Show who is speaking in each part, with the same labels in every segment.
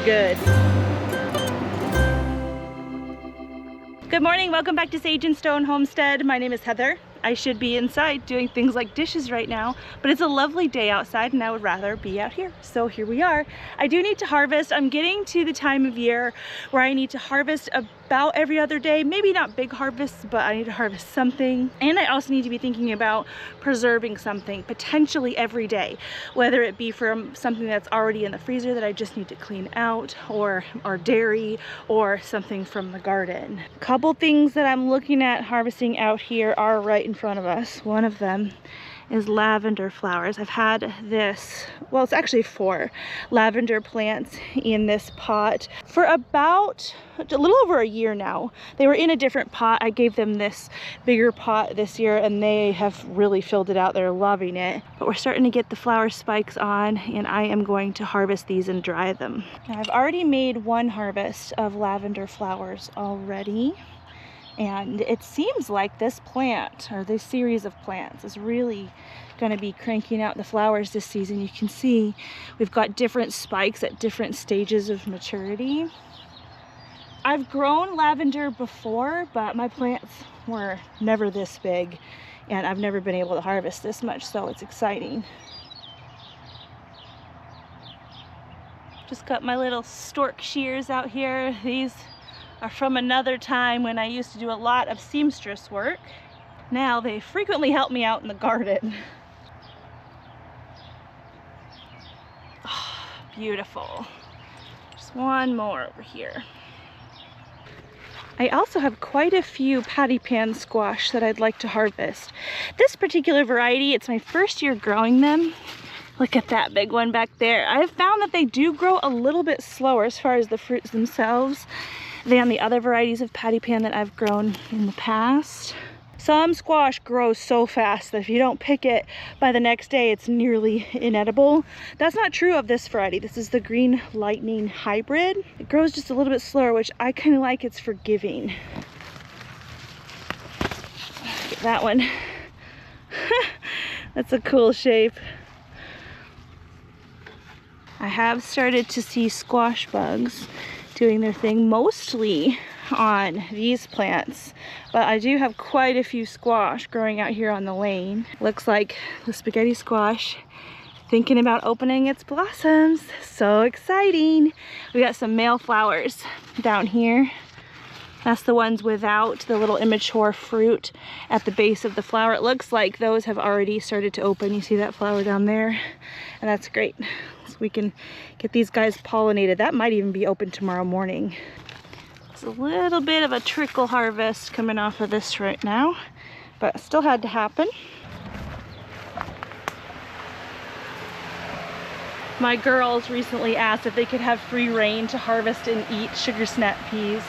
Speaker 1: good. Good morning, welcome back to Sage and Stone Homestead. My name is Heather. I should be inside doing things like dishes right now, but it's a lovely day outside and I would rather be out here. So here we are. I do need to harvest. I'm getting to the time of year where I need to harvest about every other day. Maybe not big harvests, but I need to harvest something. And I also need to be thinking about preserving something potentially every day, whether it be from something that's already in the freezer that I just need to clean out, or dairy, or something from the garden. A couple things that I'm looking at harvesting out here are right in front of us. One of them is lavender flowers. I've had this, well, it's actually 4 lavender plants in this pot for about a little over a year now. They were in a different pot. I gave them this bigger pot this year and they have really filled it out. They're loving it. But we're starting to get the flower spikes on and I am going to harvest these and dry them. Now, I've already made 1 harvest of lavender flowers already. And it seems like this plant, or this series of plants, is really going to be cranking out the flowers this season. You can see we've got different spikes at different stages of maturity. I've grown lavender before, but my plants were never this big, and I've never been able to harvest this much, so it's exciting. Just got my little stork shears out here. These are from another time when I used to do a lot of seamstress work. Now they frequently help me out in the garden. Oh, beautiful. Just one more over here. I also have quite a few patty pan squash that I'd like to harvest. This particular variety, it's my first year growing them. Look at that big one back there. I have found that they do grow a little bit slower as far as the fruits themselves than the other varieties of patty pan that I've grown in the past. Some squash grows so fast that if you don't pick it by the next day, it's nearly inedible. That's not true of this variety. This is the Green Lightning hybrid. It grows just a little bit slower, which I kind of like. It's forgiving. Get that one. That's a cool shape. I have started to see squash bugs doing their thing, mostly on these plants, but I do have quite a few squash growing out here on the lane. Looks like the spaghetti squash thinking about opening its blossoms. So exciting. We got some male flowers down here. That's the ones without the little immature fruit at the base of the flower. It looks like those have already started to open. You see that flower down there? And that's great. So we can get these guys pollinated. That might even be open tomorrow morning. It's a little bit of a trickle harvest coming off of this right now, but it still had to happen. My girls recently asked if they could have free reign to harvest and eat sugar snap peas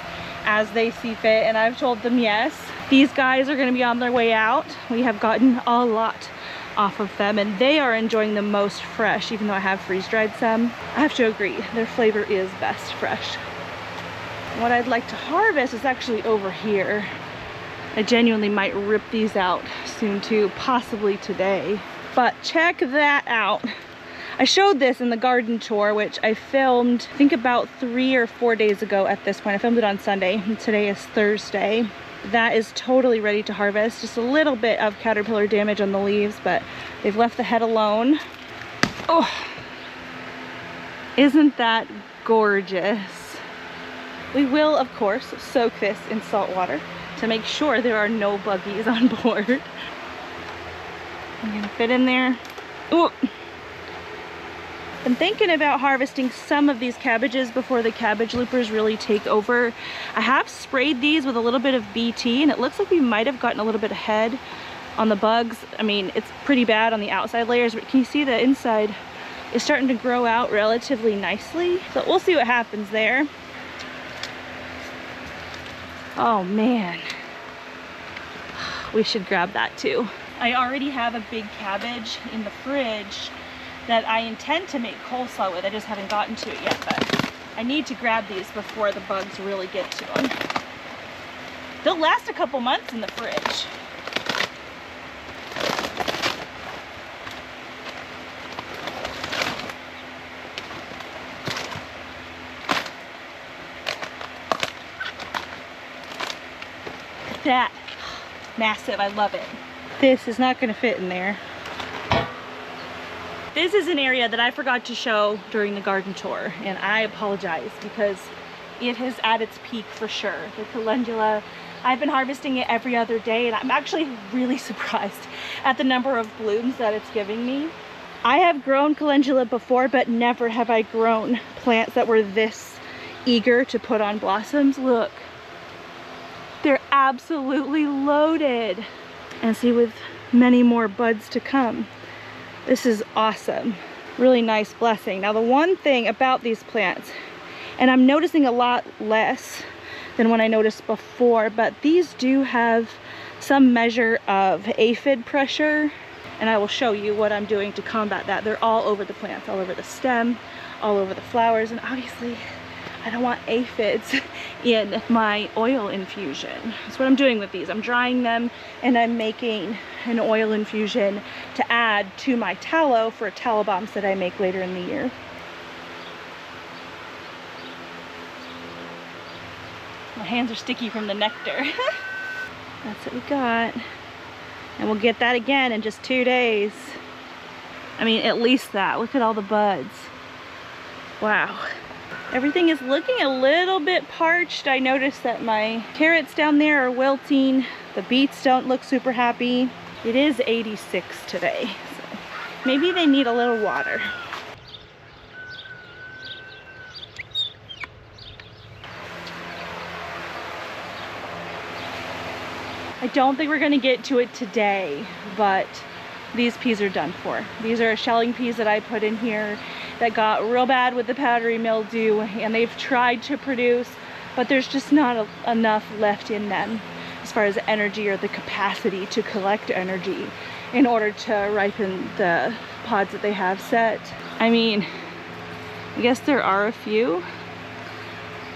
Speaker 1: as they see fit, and I've told them yes. These guys are going to be on their way out. We have gotten a lot off of them and they are enjoying them most fresh, even though I have freeze-dried some. I have to agree, their flavor is best fresh. What I'd like to harvest is actually over here. I genuinely might rip these out soon too, possibly today. But check that out. I showed this in the garden tour, which I filmed, I think about 3 or 4 days ago at this point. I filmed it on Sunday, and today is Thursday. That is totally ready to harvest. Just a little bit of caterpillar damage on the leaves, but they've left the head alone. Oh, isn't that gorgeous? We will, of course, soak this in salt water to make sure there are no buggies on board. I'm gonna fit in there. Ooh. I'm thinking about harvesting some of these cabbages before the cabbage loopers really take over. I have sprayed these with a little bit of BT and it looks like we might have gotten a little bit ahead on the bugs. I mean, it's pretty bad on the outside layers, but can you see the inside is starting to grow out relatively nicely? So we'll see what happens there. Oh man, we should grab that too. I already have a big cabbage in the fridge that I intend to make coleslaw with. I just haven't gotten to it yet, but I need to grab these before the bugs really get to them. They'll last a couple months in the fridge. that. Massive, I love it. This is not gonna fit in there. This is an area that I forgot to show during the garden tour, and I apologize because it has at its peak for sure. The calendula, I've been harvesting it every other day, and I'm actually really surprised at the number of blooms that it's giving me. I have grown calendula before, but never have I grown plants that were this eager to put on blossoms. Look, they're absolutely loaded. And see, with many more buds to come. This is awesome. Really nice blessing. Now the one thing about these plants, and I'm noticing a lot less than when I noticed before, but these do have some measure of aphid pressure, and I will show you what I'm doing to combat that. They're all over the plants, all over the stem, all over the flowers, and obviously I don't want aphids in my oil infusion. That's what I'm doing with these. I'm drying them and I'm making an oil infusion to add to my tallow for tallow bombs that I make later in the year. My hands are sticky from the nectar. That's what we got. And we'll get that again in just 2 days. I mean, at least that. Look at all the buds. Wow. Everything is looking a little bit parched. I noticed that my carrots down there are wilting. The beets don't look super happy. It is 86 today, so maybe they need a little water. I don't think we're gonna get to it today, but these peas are done for. These are shelling peas that I put in here that got real bad with the powdery mildew, and they've tried to produce, but there's just not enough left in them as far as energy or the capacity to collect energy in order to ripen the pods that they have set. I mean, I guess there are a few.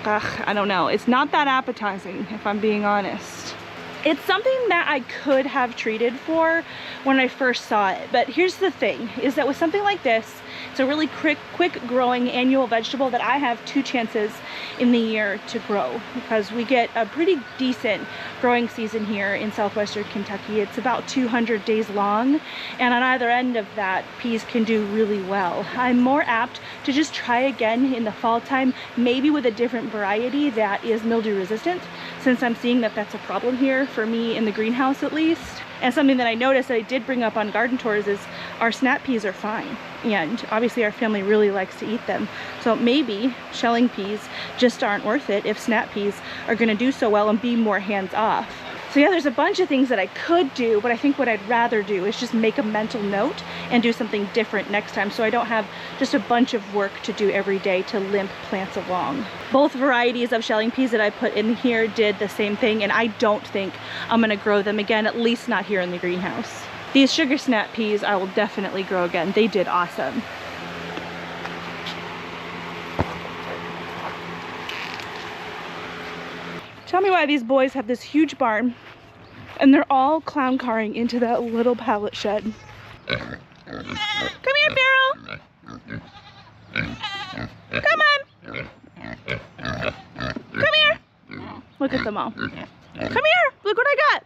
Speaker 1: Ugh, I don't know. It's not that appetizing, if I'm being honest. It's something that I could have treated for when I first saw it, but here's the thing, is that with something like this, it's a really quick growing annual vegetable that I have 2 chances in the year to grow, because we get a pretty decent growing season here in southwestern Kentucky. It's about 200 days long, and on either end of that, peas can do really well. I'm more apt to just try again in the fall time, maybe with a different variety that is mildew resistant, since I'm seeing that that's a problem here for me in the greenhouse at least. And something that I noticed that I did bring up on garden tours is our snap peas are fine. And obviously our family really likes to eat them. So maybe shelling peas just aren't worth it if snap peas are gonna do so well and be more hands off. So yeah, there's a bunch of things that I could do, but I think what I'd rather do is just make a mental note and do something different next time, so I don't have just a bunch of work to do every day to limp plants along. Both varieties of shelling peas that I put in here did the same thing, and I don't think I'm gonna grow them again, at least not here in the greenhouse. These sugar snap peas I will definitely grow again. They did awesome. Tell me why these boys have this huge barn and they're all clown carring into that little pallet shed. Come here, Farrell. Come on. Come here. Look at them all. Come here. Look what I got.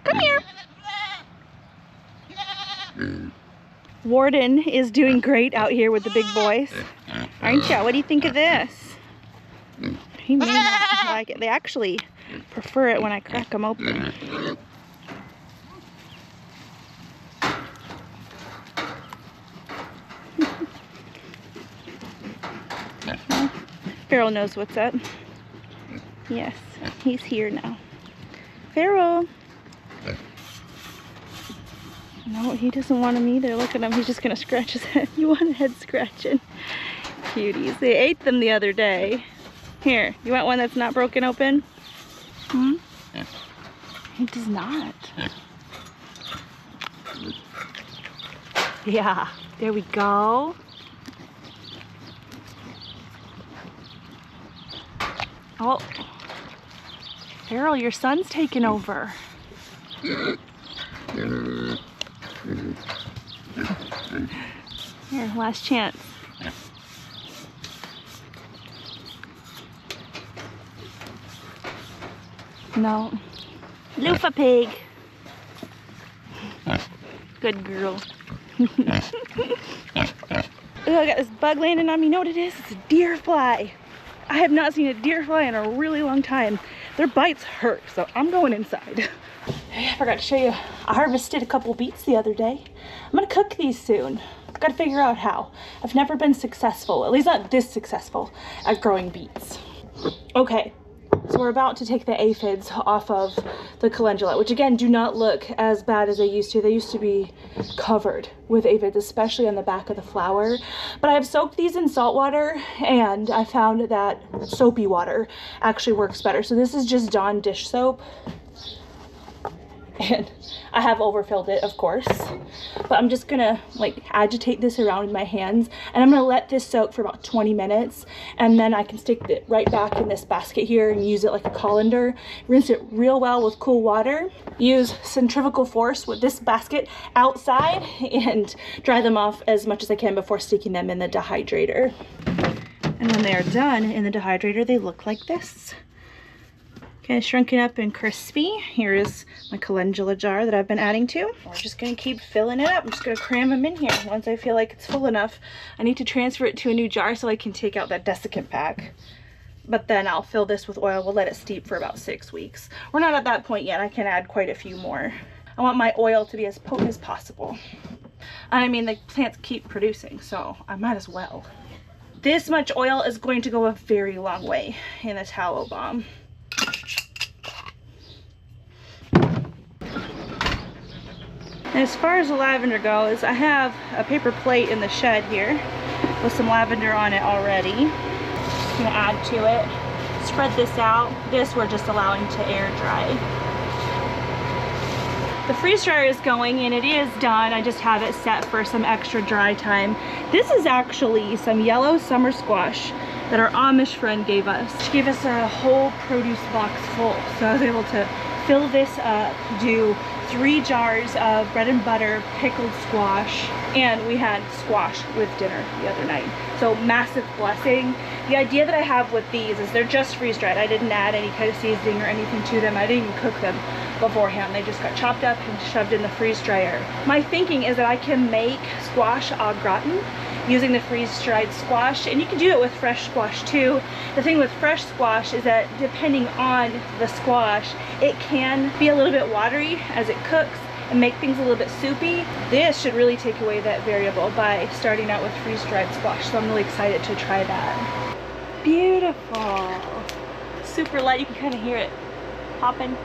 Speaker 1: Come here. Warden is doing great out here with the big boys. Aren't ya? What do you think of this? He may not like it. They actually prefer it when I crack them open. Farrell knows what's up. Yes, he's here now. Farrell! No, he doesn't want him either. Look at him. He's just going to scratch his head. You want a head scratching? Cuties. They ate them the other day. Here, you want one that's not broken open? Hmm? He does not. Yeah, there we go. Oh, Farrell, your son's taking over. Here, last chance. No. Loofah pig. Good girl. Ooh, I got this bug landing on me. You know what it is? It's a deer fly. I have not seen a deer fly in a really long time. Their bites hurt, so I'm going inside. I forgot to show you. I harvested a couple beets the other day. I'm gonna cook these soon. I've got to figure out how. I've never been successful, at least not this successful, at growing beets. Okay, so we're about to take the aphids off of the calendula, which again do not look as bad as they used to. They used to be covered with aphids, especially on the back of the flower. But I have soaked these in salt water, and I found that soapy water actually works better. So this is just Dawn dish soap. And I have overfilled it, of course, but I'm just gonna like agitate this around in my hands, and I'm gonna let this soak for about 20 minutes, and then I can stick it right back in this basket here and use it like a colander. Rinse it real well with cool water, use centrifugal force with this basket outside, and dry them off as much as I can before sticking them in the dehydrator. And when they are done in the dehydrator, they look like this. Kind of shrunken up and crispy. Here is my calendula jar that I've been adding to. We're just gonna keep filling it up. I'm just gonna cram them in here. Once I feel like it's full enough, I need to transfer it to a new jar so I can take out that desiccant pack. But then I'll fill this with oil. We'll let it steep for about 6 weeks. We're not at that point yet. I can add quite a few more. I want my oil to be as potent as possible. I mean, the plants keep producing, so I might as well. This much oil is going to go a very long way in the tallow bomb. And as far as the lavender goes, I have a paper plate in the shed here with some lavender on it already. I'm gonna add to it. Spread this out. This we're just allowing to air dry. The freeze dryer is going and it is done. I just have it set for some extra dry time. This is actually some yellow summer squash that our Amish friend gave us. She gave us a whole produce box full. So I was able to fill this up, do 3 jars of bread and butter pickled squash, and we had squash with dinner the other night. So massive blessing. The idea that I have with these is they're just freeze dried. I didn't add any kind of seasoning or anything to them. I didn't even cook them beforehand. They just got chopped up and shoved in the freeze dryer. My thinking is that I can make squash au gratin using the freeze-dried squash, and you can do it with fresh squash too. The thing with fresh squash is that depending on the squash, it can be a little bit watery as it cooks and make things a little bit soupy. This should really take away that variable by starting out with freeze-dried squash, so I'm really excited to try that. Beautiful. Super light, you can kind of hear it popping,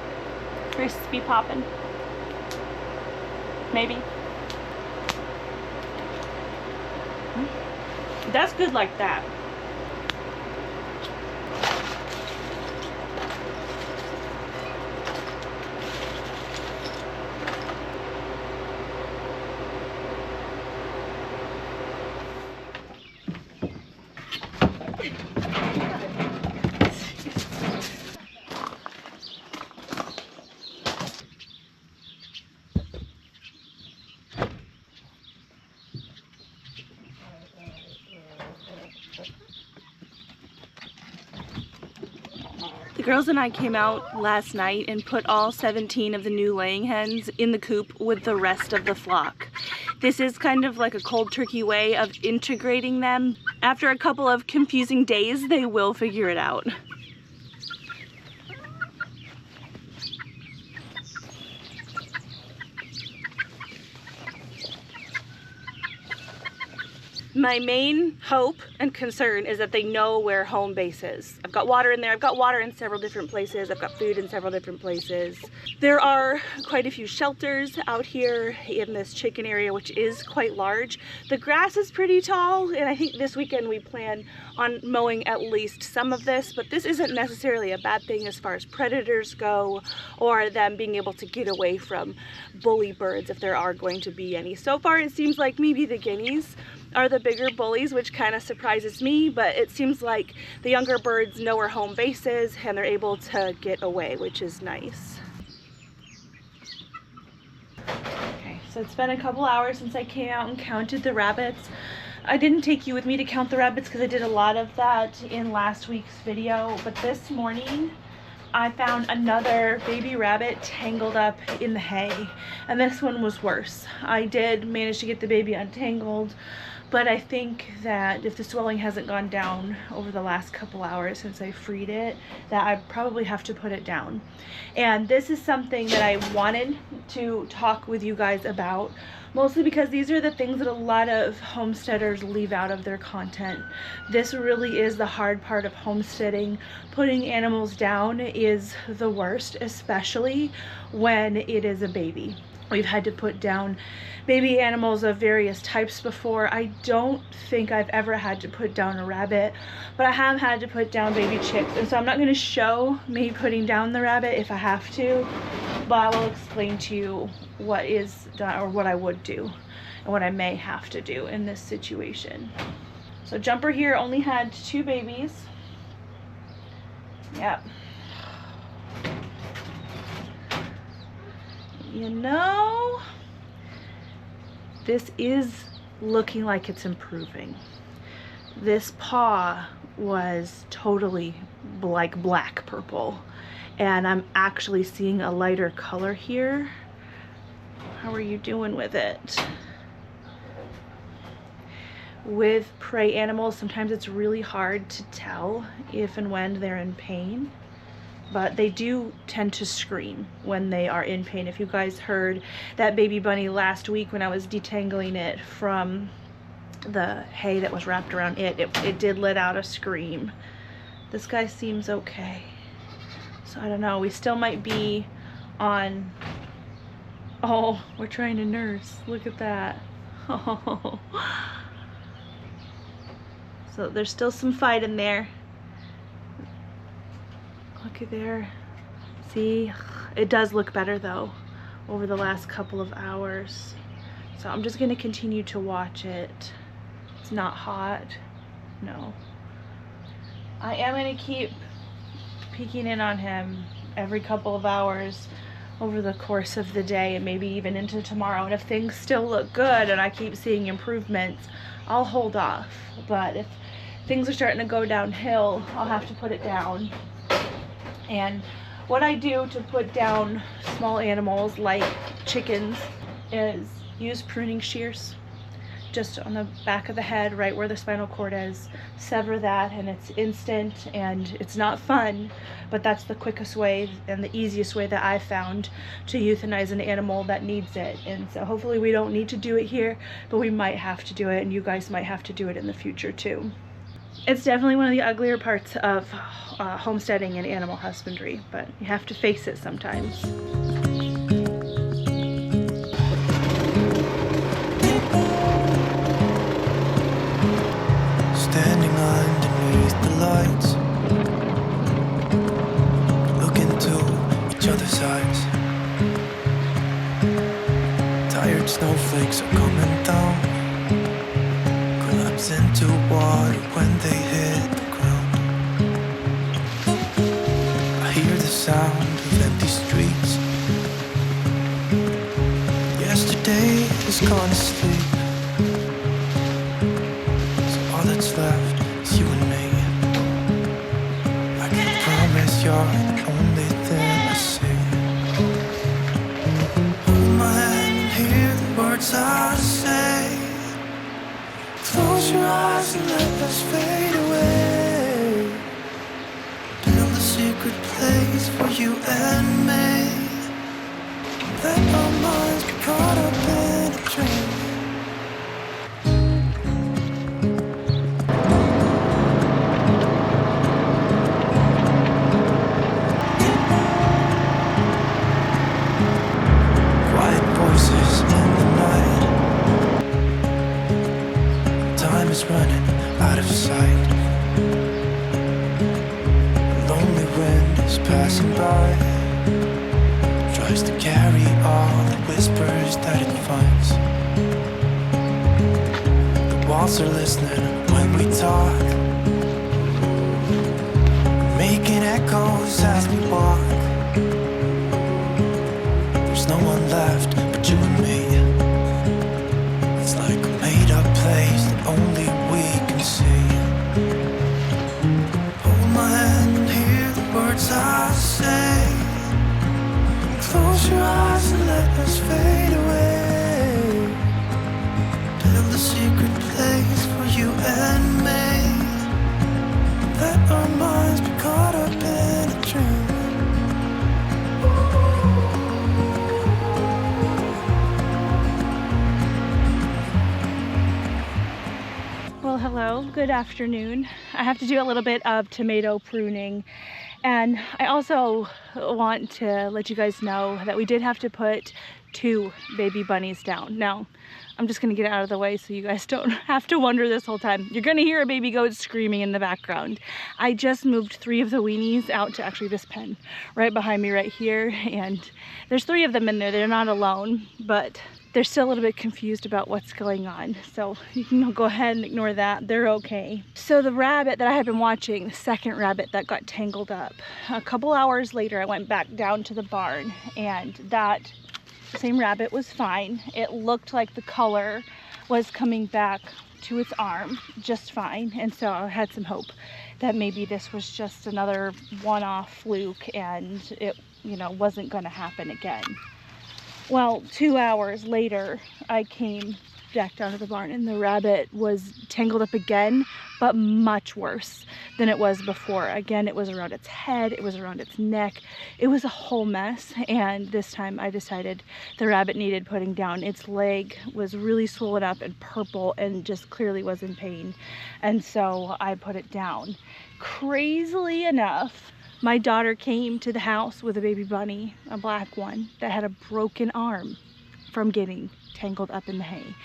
Speaker 1: crispy popping, maybe. That's good like that. The girls and I came out last night and put all 17 of the new laying hens in the coop with the rest of the flock. This is kind of like a cold turkey way of integrating them. After a couple of confusing days, they will figure it out. My main hope and concern is that they know where home base is. I've got water in there. I've got water in several different places. I've got food in several different places. There are quite a few shelters out here in this chicken area, which is quite large. The grass is pretty tall, and I think this weekend we plan on mowing at least some of this, but this isn't necessarily a bad thing as far as predators go or them being able to get away from bully birds if there are going to be any. So far it seems like maybe the guineas are the bigger bullies, which kind of surprises me, but it seems like the younger birds know where home base is and they're able to get away, which is nice. Okay, So it's been a couple hours since I came out and counted the rabbits. I didn't take you with me to count the rabbits because I did a lot of that in last week's video, but this morning I found another baby rabbit tangled up in the hay, and this one was worse. I did manage to get the baby untangled, but I think that if the swelling hasn't gone down over the last couple hours since I freed it, that I probably have to put it down. And this is something that I wanted to talk with you guys about, mostly because these are the things that a lot of homesteaders leave out of their content. This really is the hard part of homesteading. Putting animals down is the worst, especially when it is a baby. We've had to put down baby animals of various types before. I don't think I've ever had to put down a rabbit, but I have had to put down baby chicks. And so I'm not going to show me putting down the rabbit if I have to, but I will explain to you what is done, or what I would do and what I may have to do in this situation. So Jumper here only had 2 babies. Yep. You know, this is looking like it's improving. This paw was totally like black purple, and I'm actually seeing a lighter color here. How are you doing with it? With prey animals, sometimes it's really hard to tell if and when they're in pain, but they do tend to scream when they are in pain. If you guys heard that baby bunny last week when I was detangling it from the hay that was wrapped around it, it did let out a scream. This guy seems okay. So I don't know, we still might be on, oh, we're trying to nurse. Look at that. Oh. So there's still some fight in there. Look at there. See, it does look better though over the last couple of hours. So I'm just gonna continue to watch it. It's not hot, no. I am gonna keep peeking in on him every couple of hours over the course of the day and maybe even into tomorrow. And if things still look good and I keep seeing improvements, I'll hold off. But if things are starting to go downhill, I'll have to put it down. And what I do to put down small animals like chickens is use pruning shears just on the back of the head, right where the spinal cord is. Sever that, and it's instant and it's not fun, but that's the quickest way and the easiest way that I've found to euthanize an animal that needs it. And so hopefully we don't need to do it here, but we might have to do it, and you guys might have to do it in the future too. It's definitely one of the uglier parts of homesteading and animal husbandry, but you have to face it sometimes.
Speaker 2: Standing underneath the lights, look into each other's eyes. Tired snowflakes are coming down, collapse into water when they hit the ground. I hear the sound of empty streets. Yesterday is gone to sleep, so all that's left is you and me. I can promise you're the only thing I see. Hold my hand and hear the words I say. Close your eyes and let us fade away. Build a secret place for you and me. Let our minds be caught up in a dream. Quiet voices in the night. Time is running out of sight. A lonely wind is passing by, tries to carry all the whispers that it finds. The walls are listening when we talk, making echoes as we walk. There's no one left but you and me. words I say. Close your eyes and let us fade away. Build a secret place for you and me. Let our minds be caught up in a dream.
Speaker 1: Well, hello, good afternoon. I have to do a little bit of tomato pruning, and I also want to let you guys know that we did have to put 2 baby bunnies down. Now, I'm just gonna get it out of the way so you guys don't have to wonder this whole time. You're gonna hear a baby goat screaming in the background. I just moved 3 of the weenies out to actually this pen right behind me right here, and there's 3 of them in there. They're not alone, but they're still a little bit confused about what's going on. So you can go ahead and ignore that. They're okay. So the rabbit that I had been watching, the second rabbit that got tangled up, a couple hours later I went back down to the barn, and that same rabbit was fine. It looked like the color was coming back to its arm just fine. And so I had some hope that maybe this was just another one-off fluke and it, you know, wasn't gonna happen again. Well, 2 hours later, I came back down to the barn and the rabbit was tangled up again, but much worse than it was before. Again, it was around its head, it was around its neck. It was a whole mess, and this time I decided the rabbit needed putting down. Its leg was really swollen up and purple and just clearly was in pain, and so I put it down. Crazily enough, my daughter came to the house with a baby bunny, a black one, that had a broken arm from getting tangled up in the hay.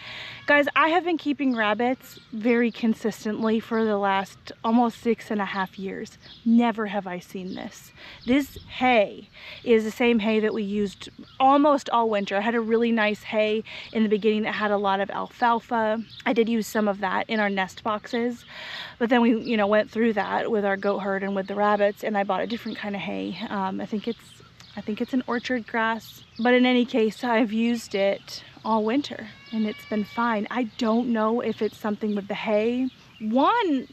Speaker 1: Guys, I have been keeping rabbits very consistently for the last almost 6.5 years. Never have I seen this. This hay is the same hay that we used almost all winter. I had a really nice hay in the beginning that had a lot of alfalfa. I did use some of that in our nest boxes, but then we, you know, went through that with our goat herd and with the rabbits, and I bought a different kind of hay. I think it's an orchard grass, but in any case, I've used it all winter and it's been fine. I don't know if it's something with the hay. One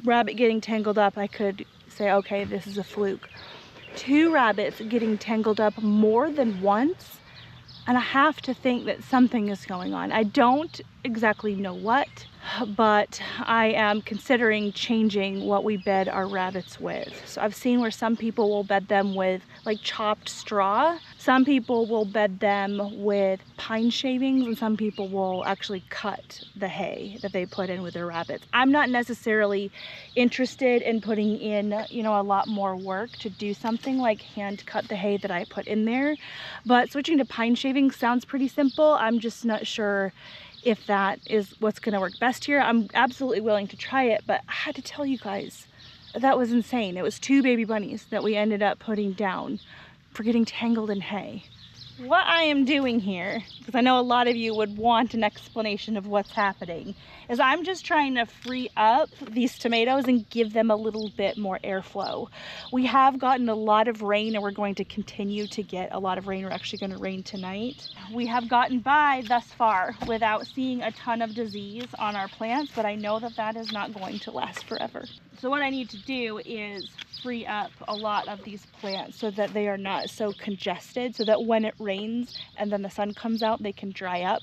Speaker 1: rabbit getting tangled up, I could say, okay, this is a fluke. 2 rabbits getting tangled up more than once, and I have to think that something is going on. I don't exactly know what, but I am considering changing what we bed our rabbits with. So I've seen where some people will bed them with like chopped straw. Some people will bed them with pine shavings, and some people will actually cut the hay that they put in with their rabbits. I'm not necessarily interested in putting in, you know, a lot more work to do something like hand cut the hay that I put in there, but switching to pine shavings sounds pretty simple. I'm just not sure if that is what's going to work best here. I'm absolutely willing to try it, but I had to tell you guys, that was insane. It was 2 baby bunnies that we ended up putting down for getting tangled in hay. What I am doing here, because I know a lot of you would want an explanation of what's happening, is I'm just trying to free up these tomatoes and give them a little bit more airflow. We have gotten a lot of rain, and we're going to continue to get a lot of rain. We're actually going to rain tonight. We have gotten by thus far without seeing a ton of disease on our plants, but I know that that is not going to last forever. So what I need to do is free up a lot of these plants so that they are not so congested, so that when it rains and then the sun comes out, they can dry up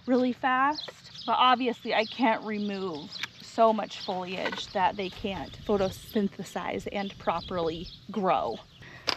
Speaker 1: really fast. But obviously I can't remove so much foliage that they can't photosynthesize and properly grow.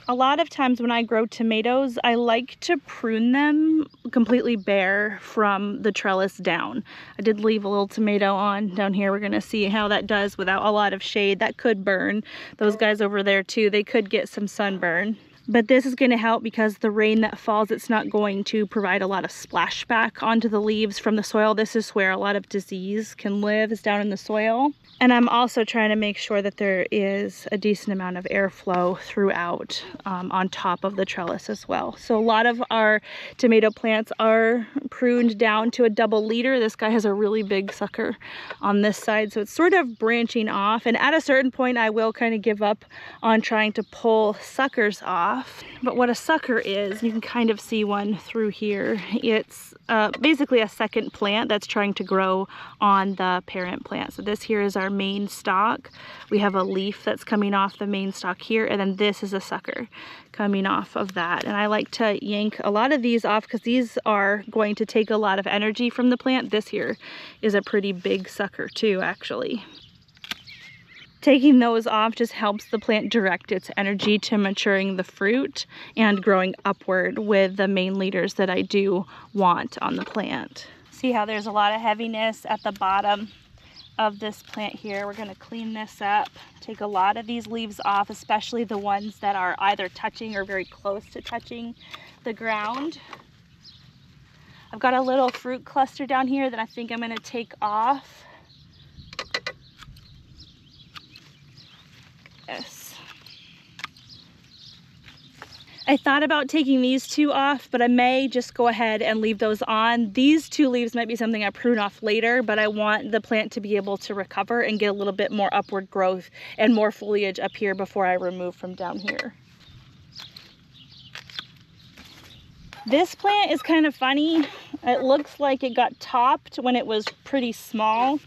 Speaker 1: A lot of times when I grow tomatoes, I like to prune them completely bare from the trellis down. I did leave a little tomato on down here. We're gonna see how that does without a lot of shade. That could burn. Those guys over there too, they could get some sunburn. But this is going to help because the rain that falls, it's not going to provide a lot of splashback onto the leaves from the soil. This is where a lot of disease can live, is down in the soil. And I'm also trying to make sure that there is a decent amount of airflow throughout on top of the trellis as well. So a lot of our tomato plants are pruned down to a double leader. This guy has a really big sucker on this side, so it's sort of branching off. And at a certain point, I will kind of give up on trying to pull suckers off. But what a sucker is, you can kind of see one through here. It's basically a second plant that's trying to grow on the parent plant. So this here is our our main stalk. We have a leaf that's coming off the main stalk here, and then this is a sucker coming off of that. And I like to yank a lot of these off because these are going to take a lot of energy from the plant. This here is a pretty big sucker too, actually. Taking those off just helps the plant direct its energy to maturing the fruit and growing upward with the main leaders that I do want on the plant. See how there's a lot of heaviness at the bottom of this plant here. We're going to clean this up, take a lot of these leaves off, especially the ones that are either touching or very close to touching the ground. I've got a little fruit cluster down here that I think I'm going to take off. Yes. I thought about taking these two off, but I may just go ahead and leave those on. These two leaves might be something I prune off later, but I want the plant to be able to recover and get a little bit more upward growth and more foliage up here before I remove from down here. This plant is kind of funny. It looks like it got topped when it was pretty small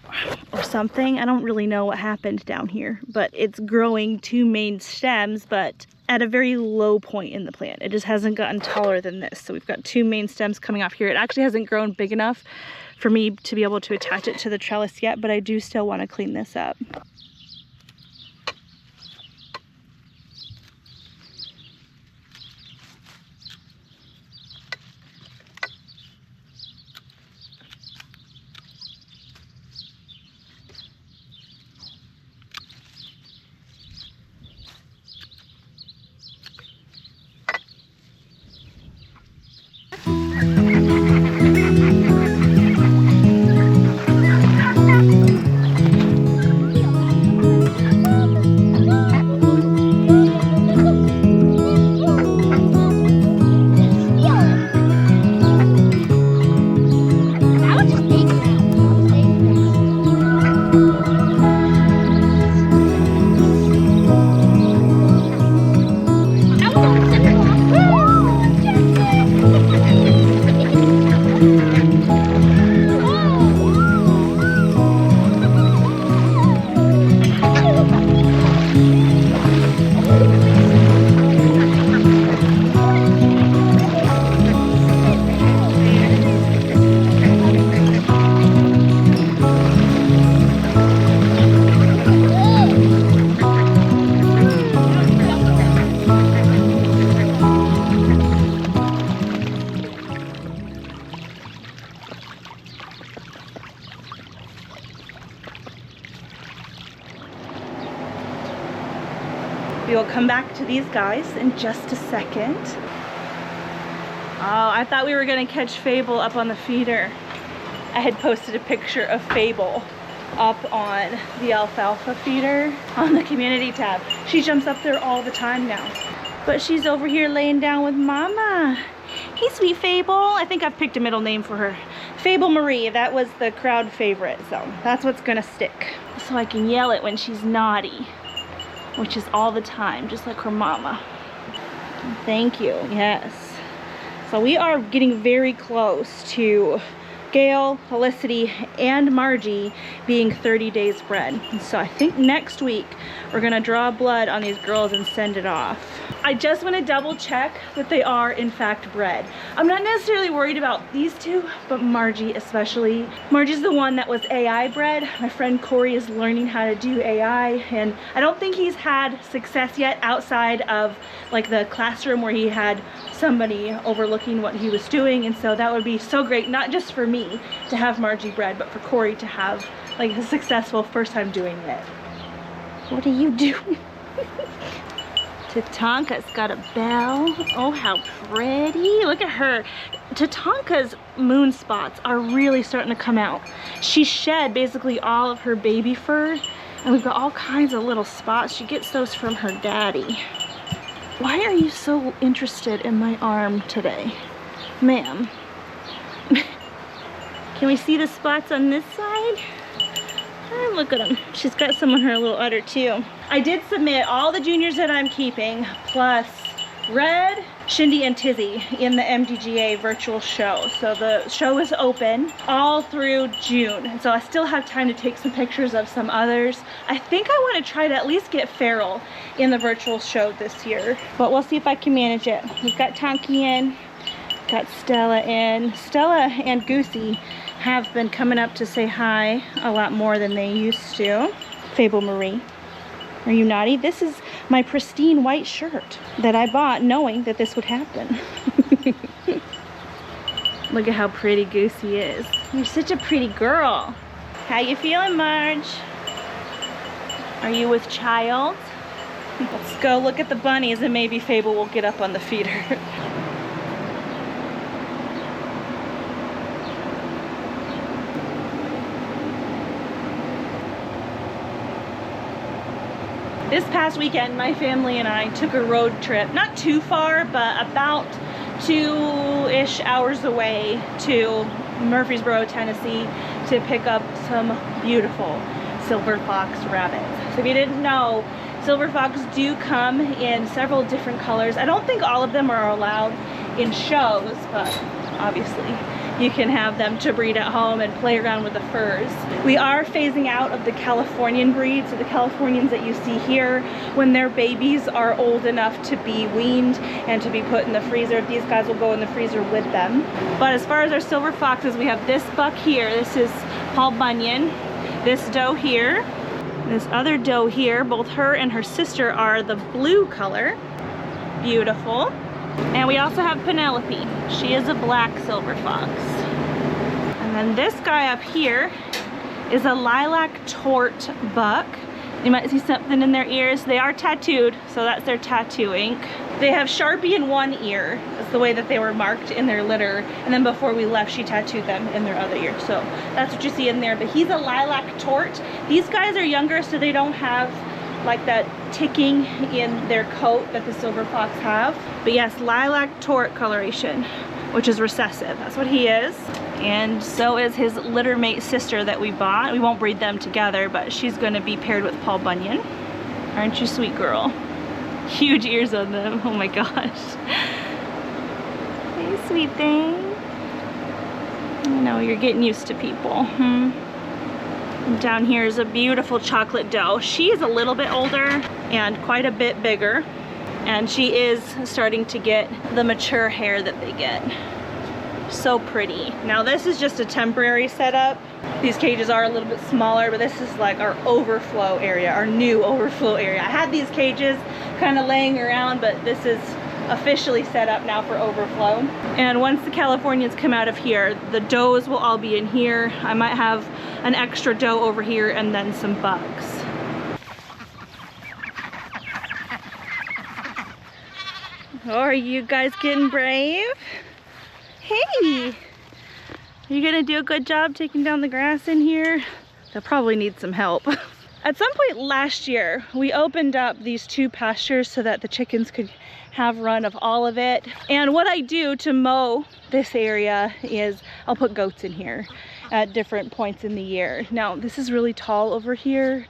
Speaker 1: or something. I don't really know what happened down here, but it's growing two main stems, but at a very low point in the plant. It just hasn't gotten taller than this. So we've got two main stems coming off here. It actually hasn't grown big enough for me to be able to attach it to the trellis yet, but I do still want to clean this up. We will come back to these guys in just a second. Oh, I thought we were gonna catch Fable up on the feeder. I had posted a picture of Fable up on the alfalfa feeder on the community tab. She jumps up there all the time now. But she's over here laying down with Mama. Hey, sweet Fable. I think I've picked a middle name for her. Fable Marie, that was the crowd favorite, so that's what's gonna stick. So I can yell it when she's naughty, which is all the time, just like her mama. Thank you, yes. So we are getting very close to Gail, Felicity, and Margie being 30 days bred. And so I think next week we're gonna draw blood on these girls and send it off. I just want to double check that they are in fact bred. I'm not necessarily worried about these two, but Margie especially. Margie's the one that was AI bred. My friend Corey is learning how to do AI, and I don't think he's had success yet outside of like the classroom where he had somebody overlooking what he was doing. And so that would be so great, not just for me to have Margie bred, but for Corey to have like a successful first time doing it. What are you doing? Tatanka's got a bell. Oh, how pretty. Look at her. Tatanka's moon spots are really starting to come out. She shed basically all of her baby fur, and we've got all kinds of little spots. She gets those from her daddy. Why are you so interested in my arm today, ma'am? Can we see the spots on this side? Oh, look at them. She's got some on her little udder too. I did submit all the juniors that I'm keeping, plus Red, Shindy and Tizzy in the MDGA virtual show. So the show is open all through June. And so I still have time to take some pictures of some others. I think I want to try to at least get Feral in the virtual show this year. But we'll see if I can manage it. We've got Tonky in, got Stella in. Stella and Goosey have been coming up to say hi a lot more than they used to. Fable Marie, are you naughty? This is my pristine white shirt that I bought knowing that this would happen. Look at how pretty Goosey is. You're such a pretty girl. How you feeling, Marge? Are you with child? Let's go look at the bunnies and maybe Fable will get up on the feeder. This past weekend, my family and I took a road trip, not too far, but about 2-ish hours away to Murfreesboro, Tennessee to pick up some beautiful silver fox rabbits. So if you didn't know, silver fox do come in several different colors. I don't think all of them are allowed in shows, but obviously you can have them to breed at home and play around with the furs. We are phasing out of the Californian breed, so the Californians that you see here, when their babies are old enough to be weaned and to be put in the freezer, these guys will go in the freezer with them. But as far as our silver foxes, we have this buck here. This is Paul Bunyan. This doe here, this other doe here, both her and her sister are the blue color. Beautiful. And we also have Penelope. She is a black silver fox. And then this guy up here is a lilac tort buck. You might see something in their ears. They are tattooed, so that's their tattoo ink. They have Sharpie in one ear. That's the way that they were marked in their litter. And then before we left, she tattooed them in their other ear. So that's what you see in there. But he's a lilac tort. These guys are younger, so they don't have like that ticking in their coat that the silver fox have. But yes, lilac tort coloration, which is recessive. That's what he is. And so is his litter mate sister that we bought. We won't breed them together, but she's gonna be paired with Paul Bunyan. Aren't you sweet girl? Huge ears on them, oh my gosh. Hey, sweet thing. I know, you're getting used to people. And down here is a beautiful chocolate doe. She is a little bit older and quite a bit bigger. And she is starting to get the mature hair that they get. So pretty. Now this is just a temporary setup. These cages are a little bit smaller, but this is like our overflow area, our new overflow area. I had these cages kind of laying around, but this is officially set up now for overflow. And once the Californians come out of here, the does will all be in here. I might have an extra doe over here and then some bucks. Oh, are you guys getting brave? Hey! Are you gonna do a good job taking down the grass in here? They'll probably need some help. At some point last year, we opened up these 2 pastures so that the chickens could have run of all of it. And what I do to mow this area is I'll put goats in here at different points in the year. Now, this is really tall over here.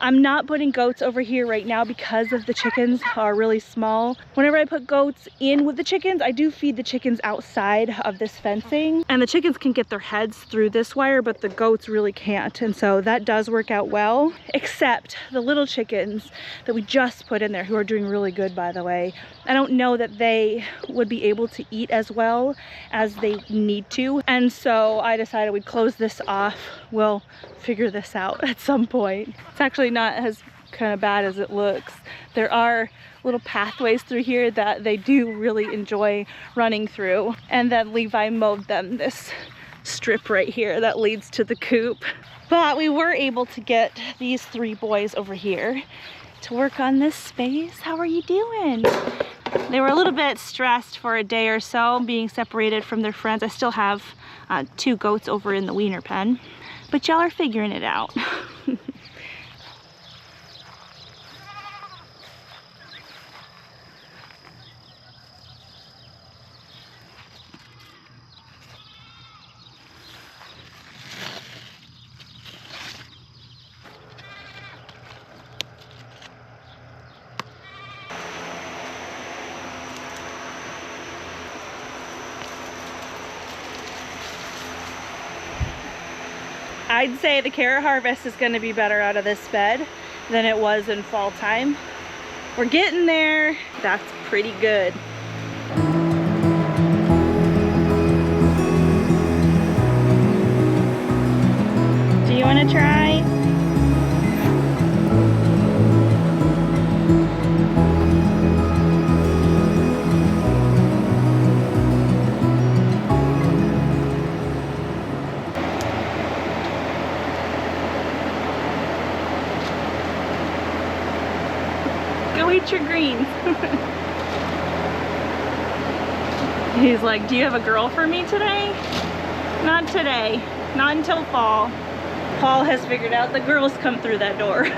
Speaker 1: I'm not putting goats over here right now because of the chickens are really small. Whenever I put goats in with the chickens, I do feed the chickens outside of this fencing. And the chickens can get their heads through this wire, but the goats really can't. And so that does work out well, except the little chickens that we just put in there, who are doing really good, by the way. I don't know that they would be able to eat as well as they need to. And so I decided we'd close this off. We'll figure this out at some point. It's actually not as kind of bad as it looks. There are little pathways through here that they do really enjoy running through. And then Levi mowed them this strip right here that leads to the coop. But we were able to get these 3 boys over here to work on this space. How are you doing? They were a little bit stressed for a day or so being separated from their friends. I still have 2 goats over in the wiener pen, but y'all are figuring it out. I'd say the carrot harvest is going to be better out of this bed than it was in fall time. We're getting there. That's pretty good. Do you want to try? Go eat your greens. He's like, do you have a girl for me today? Not today. Not until fall. Paul has figured out the girls come through that door.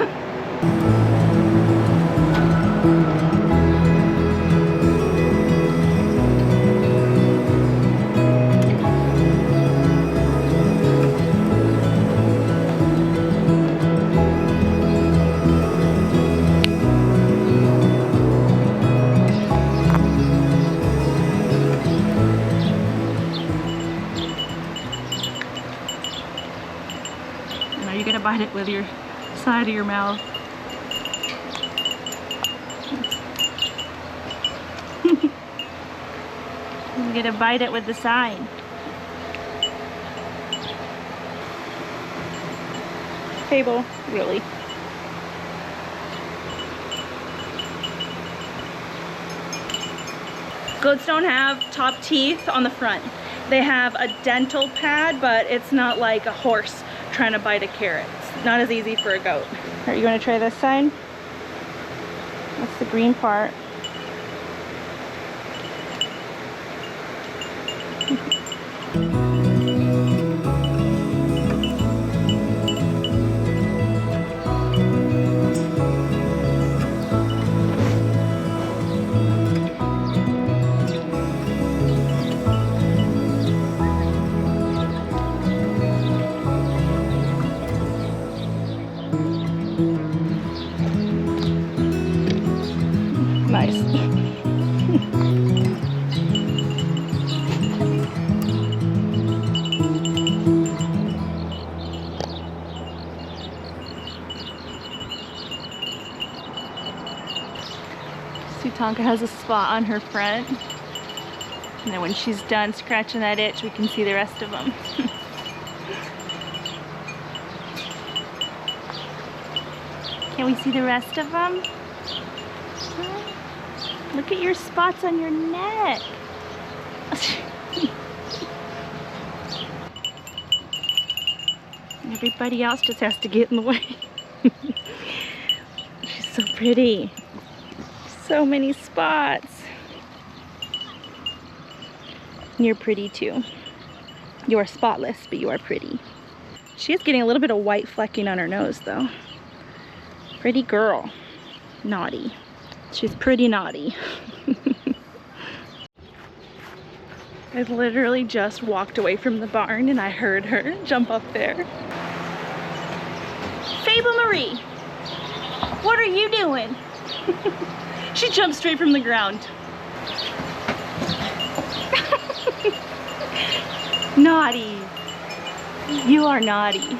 Speaker 1: You're gonna bite it with your side of your mouth. You're gonna bite it with the side. Fable, really. Goats don't have top teeth on the front. They have a dental pad, but it's not like a horse trying to bite a carrot. It's not as easy for a goat. Are you going to try this side? That's the green part. Nice. See, Tonka has a spot on her front. And then when she's done scratching that itch, we can see the rest of them. Can we see the rest of them? Look at your spots on your neck. Everybody else just has to get in the way. She's so pretty. So many spots. You're pretty too. You are spotless, but you are pretty. She is getting a little bit of white flecking on her nose though. Pretty girl. Naughty. She's pretty naughty. I literally just walked away from the barn and I heard her jump up there. Fable Marie, what are you doing? She jumped straight from the ground. Naughty. You are naughty.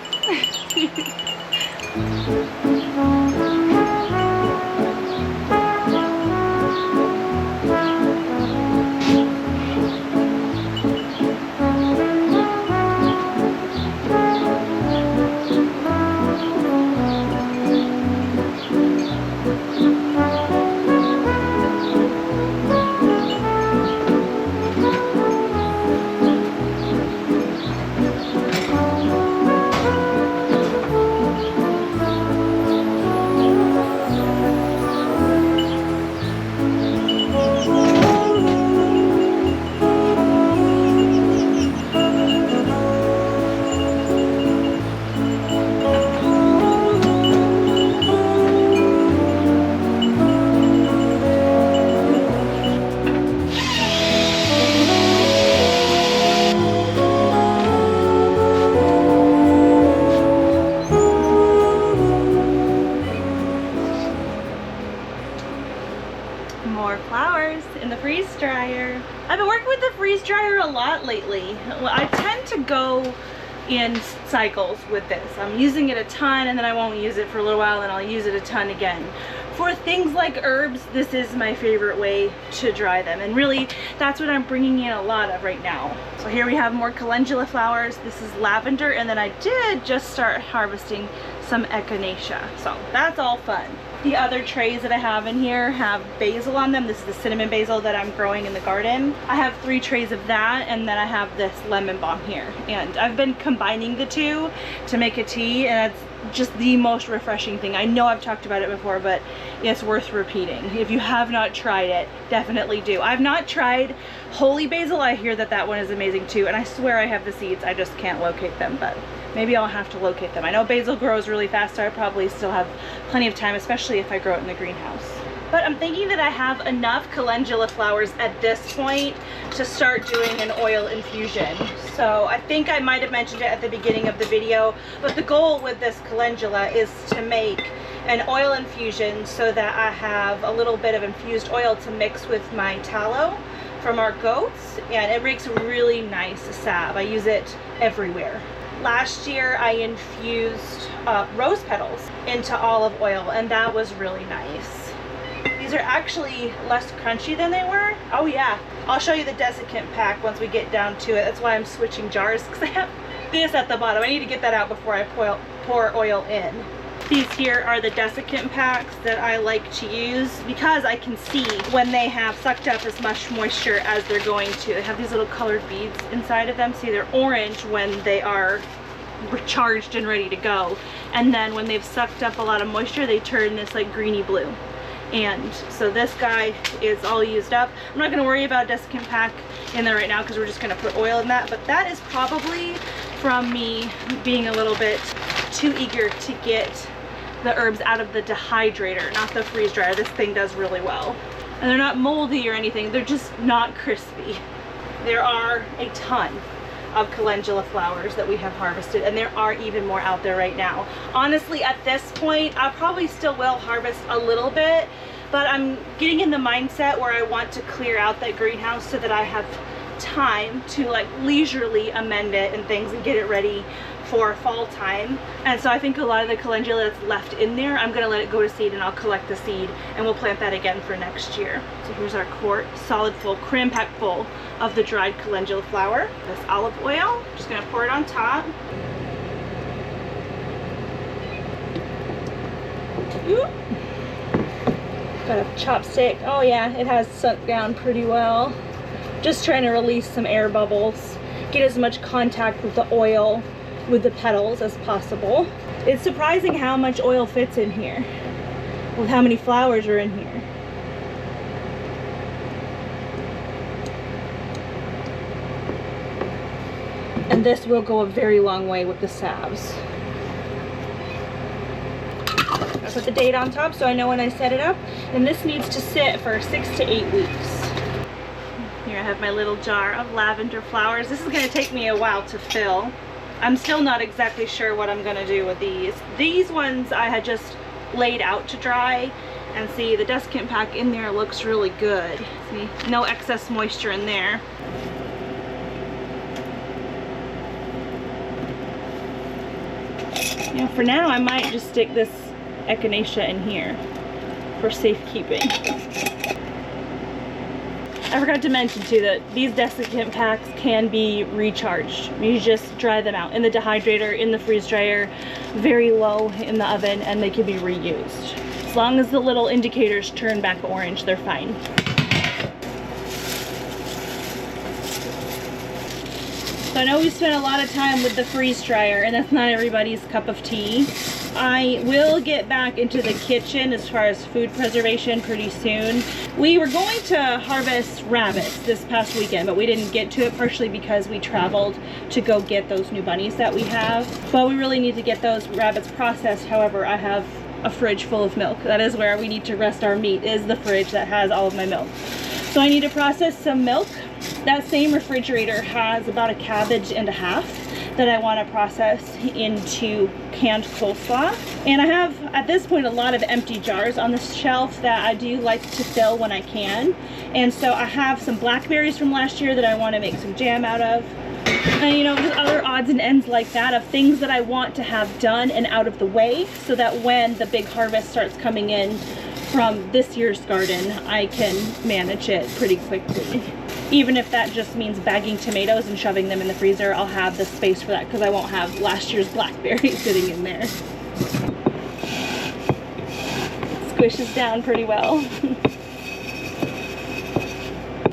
Speaker 1: More flowers in the freeze dryer. I've been working with the freeze dryer a lot lately. Well, I tend to go in cycles with this. I'm using it a ton and then I won't use it for a little while and I'll use it a ton again. For things like herbs, this is my favorite way to dry them, and really that's what I'm bringing in a lot of right now. So here we have more calendula flowers. This is lavender, and then I did just start harvesting some echinacea, so that's all fun. The other trays that I have in here have basil on them. This is the cinnamon basil that I'm growing in the garden. I have 3 trays of that, and then I have this lemon balm here, and I've been combining the two to make a tea, and it's just the most refreshing thing. I know I've talked about it before, but it's worth repeating. If you have not tried it, definitely do. I've not tried holy basil. I hear that that one is amazing too, and I swear I have the seeds. I just can't locate them, but maybe I'll have to locate them. I know basil grows really fast, so I probably still have plenty of time, especially if I grow it in the greenhouse. But I'm thinking that I have enough calendula flowers at this point to start doing an oil infusion. So I think I might have mentioned it at the beginning of the video, but the goal with this calendula is to make an oil infusion so that I have a little bit of infused oil to mix with my tallow from our goats, and it makes a really nice salve. I use it everywhere. Last year I infused rose petals into olive oil, and that was really nice. These are actually less crunchy than they were. Oh yeah, I'll show you the desiccant pack once we get down to it. That's why I'm switching jars, because I have this at the bottom. I need to get that out before I pour oil in. These here are the desiccant packs that I like to use because I can see when they have sucked up as much moisture as they're going to. They have these little colored beads inside of them. See, they're orange when they are recharged and ready to go. And then when they've sucked up a lot of moisture, they turn this like greeny blue. And so this guy is all used up. I'm not going to worry about a desiccant pack in there right now because we're just going to put oil in that. But that is probably from me being a little bit too eager to get the herbs out of the dehydrator, not the freeze dryer. This thing does really well. And they're not moldy or anything. They're just not crispy. There are a ton of calendula flowers that we have harvested, and there are even more out there right now. Honestly, at this point, I probably still will harvest a little bit, but I'm getting in the mindset where I want to clear out that greenhouse so that I have time to like leisurely amend it and things and get it ready for fall time. And so I think a lot of the calendula that's left in there, I'm gonna let it go to seed, and I'll collect the seed and we'll plant that again for next year. So here's our quart, solid full, cram pack full of the dried calendula flower. This olive oil, just gonna pour it on top. Ooh. Got a chopstick. Oh yeah, it has sunk down pretty well. Just trying to release some air bubbles, get as much contact with the oil with the petals as possible. It's surprising how much oil fits in here with how many flowers are in here. And this will go a very long way with the salves. I put the date on top so I know when I set it up, and this needs to sit for 6 to 8 weeks. Here I have my little jar of lavender flowers. This is going to take me a while to fill. I'm still not exactly sure what I'm going to do with these. These ones I had just laid out to dry, and see, the desiccant pack in there looks really good. See, no excess moisture in there. You know, for now I might just stick this echinacea in here for safekeeping. I forgot to mention too that these desiccant packs can be recharged. You just dry them out in the dehydrator, in the freeze dryer, very low in the oven, and they can be reused. As long as the little indicators turn back orange, they're fine. So I know we spent a lot of time with the freeze dryer, and that's not everybody's cup of tea. I will get back into the kitchen as far as food preservation pretty soon. We were going to harvest rabbits this past weekend, but we didn't get to it, partially because we traveled to go get those new bunnies that we have. But we really need to get those rabbits processed. However, I have a fridge full of milk. That is where we need to rest our meat, is the fridge that has all of my milk. So I need to process some milk. That same refrigerator has about 1.5 cabbages that I want to process into canned coleslaw. And I have, at this point, a lot of empty jars on the shelf that I do like to fill when I can. And so I have some blackberries from last year that I want to make some jam out of. And you know, just other odds and ends like that of things that I want to have done and out of the way so that when the big harvest starts coming in from this year's garden, I can manage it pretty quickly. Even if that just means bagging tomatoes and shoving them in the freezer, I'll have the space for that because I won't have last year's blackberries sitting in there. Squishes down pretty well.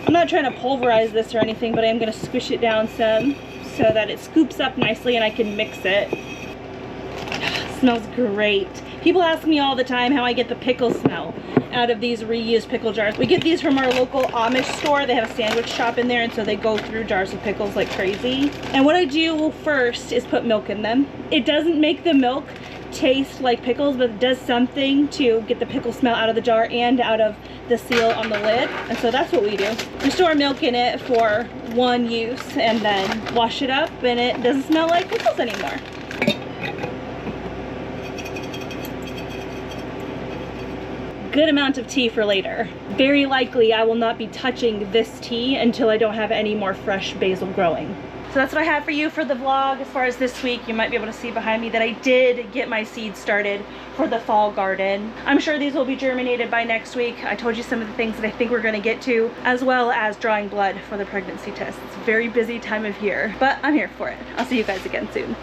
Speaker 1: I'm not trying to pulverize this or anything, but I am going to squish it down some so that it scoops up nicely and I can mix it. It smells great. People ask me all the time how I get the pickle smell out of these reused pickle jars. We get these from our local Amish store. They have a sandwich shop in there, and so they go through jars of pickles like crazy. And what I do first is put milk in them. It doesn't make the milk taste like pickles, but it does something to get the pickle smell out of the jar and out of the seal on the lid. And so that's what we do. We store milk in it for one use and then wash it up, and it doesn't smell like pickles anymore. Good amount of tea for later. Very likely I will not be touching this tea until I don't have any more fresh basil growing. So that's what I have for you for the vlog. As far as this week, you might be able to see behind me that I did get my seeds started for the fall garden. I'm sure these will be germinated by next week. I told you some of the things that I think we're going to get to, as well as drawing blood for the pregnancy test. It's a very busy time of year, but I'm here for it. I'll see you guys again soon.